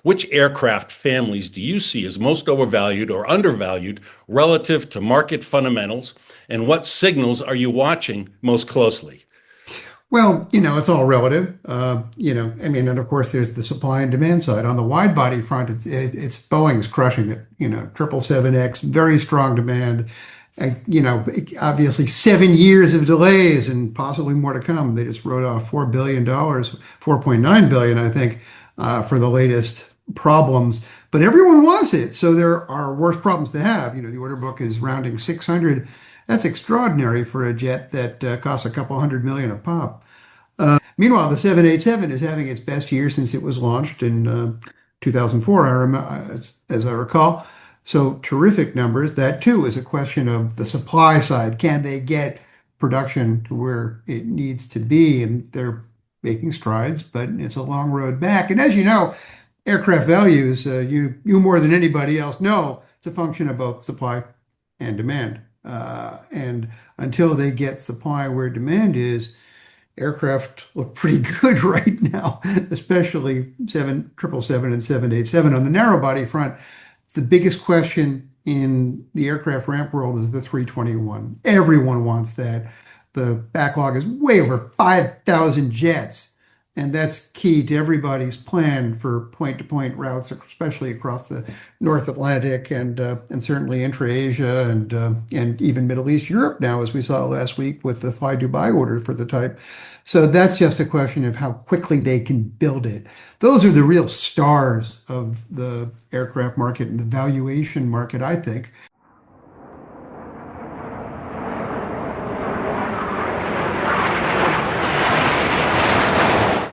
Which aircraft families do you see as most overvalued or undervalued relative to market fundamentals? And what signals are you watching most closely? Well, it's all relative. I mean, and of course, there's the supply and demand side. On the wide body front, it's Boeing's crushing it. 777X, very strong demand. Obviously 7 years of delays and possibly more to come. They just wrote off $4 billion, 4.9 billion, I think, for the latest problems. But everyone wants it, so there are worse problems to have. The order book is rounding 600. That's extraordinary for a jet that costs a couple hundred million a pop. Meanwhile, the 787 is having its best year since it was launched in 2004, I remember, as I recall. So terrific numbers. That too is a question of the supply side. Can they get production to where it needs to be? And they're making strides, but it's a long road back. And as you know, aircraft values, you more than anybody else know, it's a function of both supply and demand. And until they get supply where demand is, aircraft look pretty good right now, especially 777 and 787. On the narrow body front, the biggest question in the aircraft ramp world is the 321. Everyone wants that. The backlog is way over 5,000 jets. And that's key to everybody's plan for point-to-point routes, especially across the North Atlantic and certainly intra-Asia and even Middle East, Europe now, as we saw last week with the Fly Dubai order for the type. So that's just a question of how quickly they can build it. Those are the real stars of the aircraft market and the valuation market, I think.